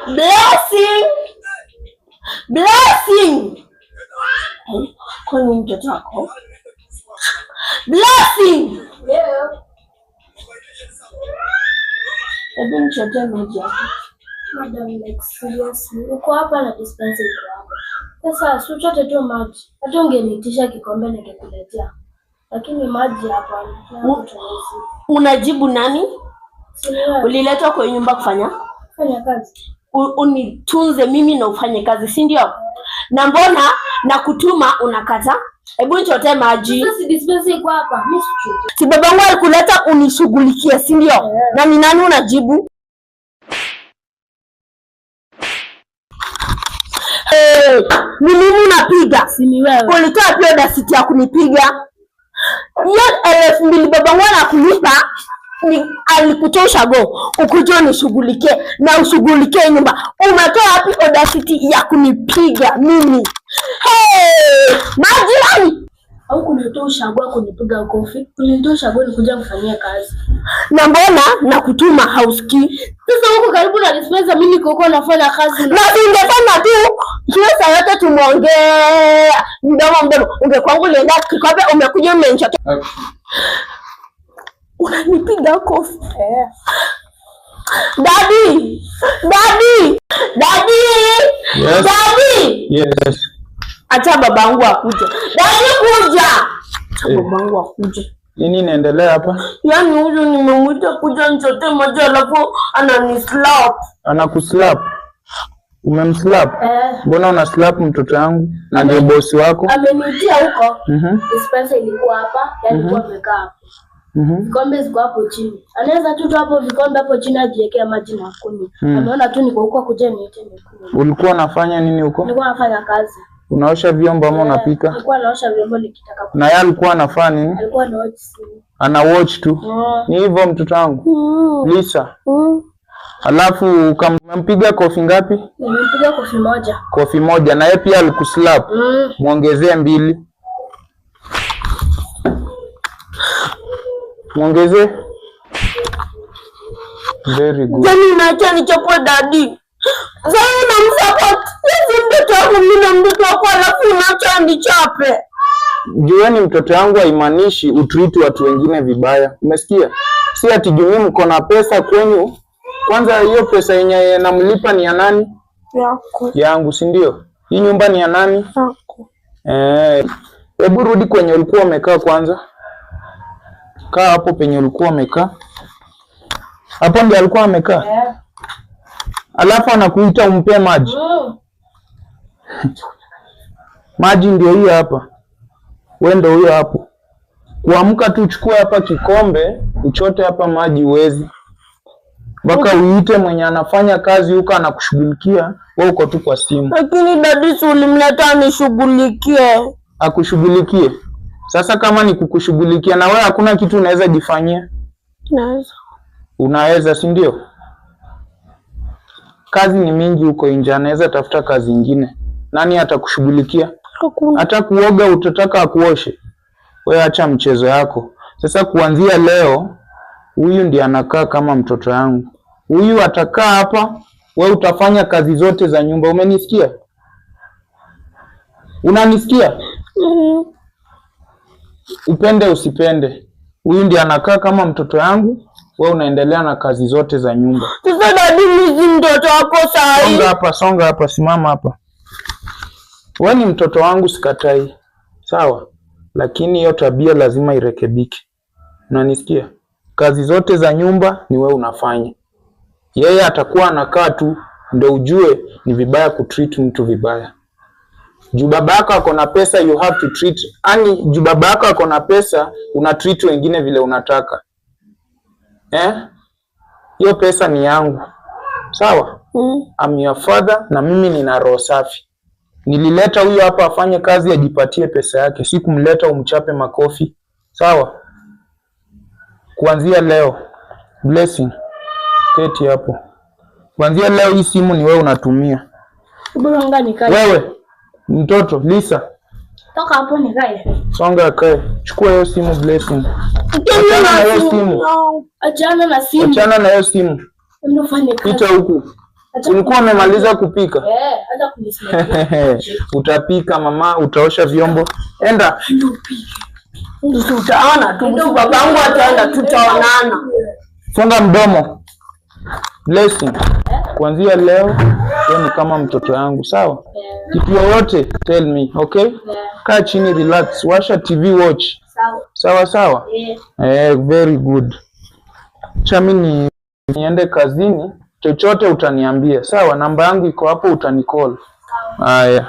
Blessing. Blessing. Kwa nini mtoto wako? Blessing. Yeah. Hebu nichote maji hapa. Madam, like seriously. Uko hapa na dispenser iko hapa. Sasa usichote tu maji. Hata ungenitisha kikombe ningekuletea. Lakini maji hapa. Unajibu nani? Uliletwa kwa nyumba kufanya kazi. Unitunze mimi na ufanye kazi, si ndio? Na mbona na kutuma unakata? Hebu nichote maji. Sasa si dispenser iko hapa. Mimi sichote. Si babangu alikuleta unishughulikie, si ndio? Yeah. Na ni nani unajibu? Ni nini unapiga? Si ni wewe. Ulitoa pia dasiti ya kunipiga. Hiyo 2,000 babangu anakulipa. Alikutoa ushago ukuje nishughulikie na ushughulikie nyumba. Umetoa wapi audacity ya kunipiga mimi? Majirani, au kunitoa ushago kunipiga kofi? Kunitoa ushago ni kuja kufanyia kazi. Na mbona na kutuma hausikii? Sasa huko karibu na dispenser mimi niko huko nafanya kazi. Na ungefanya tu hiyo saa yote tumuongea mdomo. Ungekwangu lenda kikombe umekuja umenichotea. Unanipiga kofi. Daddy. Yes. Daddy. Yes. Acha babangu akuje. Daddy kuja. Babangu akuje. Nini inaendelea hapa? Yaani huyu nimemwita kuja nichote maji alafu ananislap. Anakuslap? Umemslap? Mbona una slap mtoto wangu? Na ndio bosi wako? Amenitia huko. Dispenser ilikuwa hapa, yalikuwa amekaa hapo. Vikombe ziko hapo chini. Anaweza tu hapo vikombe hapo chini ajiwekea maji na kunywa. Ameona tu niko huko kuja niite nikunywe. Ulikuwa unafanya nini huko? Nilikuwa nafanya kazi. Unaosha vyombo ama unapika? Nilikuwa naosha vyombo nikitaka. Na yeye alikuwa anafanya nini? Alikuwa na watch simu. Ana watch tu. Ni hivyo mtoto wangu. Lisa. Alafu ukampiga kofi ngapi? Nilimpiga kofi moja. Kofi moja, na yeye pia alikuslap. Muongezee 2. Muongezee. Very good. Jani unaacha nichapwe daddy. Sasa unamsupport. Hizi mtoto wangu mimi na mtoto wako alafu unaacha nichape. Jueni mtoto wangu haimaanishi utreat watu wengine vibaya. Umesikia? Si ati juu mko na pesa kwenyu. Kwanza hiyo pesa yenye namlipa ni ya nani? Yako. Yangu, si ndio? Hii nyumba ni ya nani? Yako. Hebu rudi kwenye ulikuwa umekaa kwanza. Kaa hapo penye ulikuwa umekaa. Hapo ndio alikuwa amekaa. Alafu anakuita umpe maji. Maji ndio hiyo hapa. Wewe ndio huyo hapo. Kuamka tu uchukue hapa kikombe, uchote hapa maji uwezi. Mpaka uite mwenye anafanya kazi huko anakushughulikia, wewe uko tu kwa simu. Lakini daddy ulimleta anishughulikie. Akushughulikie. Sasa kama ni kukushughulikia na wewe hakuna kitu unaweza jifanyia? Naweza. Unaweza, si ndio? Kazi ni mingi huko nje, anaweza tafuta kazi nyingine. Nani atakushughulikia? Hakuna. Hata kuoga utataka akuoshe. Wewe acha mchezo yako. Sasa kuanzia leo huyu ndiye anakaa kama mtoto wangu. Huyu atakaa hapa, wewe utafanya kazi zote za nyumba. Umenisikia? Unanisikia? Upende usipende. Huyu ndiye anakaa kama mtoto wangu, wewe unaendelea na kazi zote za nyumba. Sasa daddy mimi mtoto wako sahi. Songa hapa, simama hapa. Wewe ni mtoto wangu sikatai. Sawa? Lakini hiyo tabia lazima irekebike. Unanisikia? Kazi zote za nyumba ni wewe unafanya. Yeye atakuwa anakaa tu ndio ujue ni vibaya kutreat mtu vibaya. Juu baba yako ako na pesa, you have to treat. Ani juu baba yako ako na pesa, una treat wengine vile unataka. Hiyo pesa ni yangu. Sawa? I'm your father na mimi nina roho safi. Nilileta huyu hapa afanye kazi ajipatie pesa yake. Si kumleta umchape makofi. Sawa? Kuanzia leo, Blessing, keti hapo. Kuanzia leo hii simu ni wewe unatumia. Bonga nikae. Wewe, mtoto, Lisa. Toka hapo nikae. Songa kae. Chukua hiyo simu Blessing. Achana na hiyo simu. Achana na simu. Achana na hiyo simu. Ndio fanye kazi. Pita huku. Ulikuwa umemaliza kupika? Acha kunisimamia. Utapika mama, utaosha vyombo. Enda. Ndio utaona tu babangu ataenda, tutaonana. Funga mdomo. Blessing. Kuanzia leo wewe ni kama mtoto yangu, sawa? Kitu yoyote tell me, okay? Kaa chini, relax, washa TV watch. Sawa sawa? Very good. Chami niende kazini, chochote utaniambia, sawa? Namba yangu iko hapo, utanicall. Haya.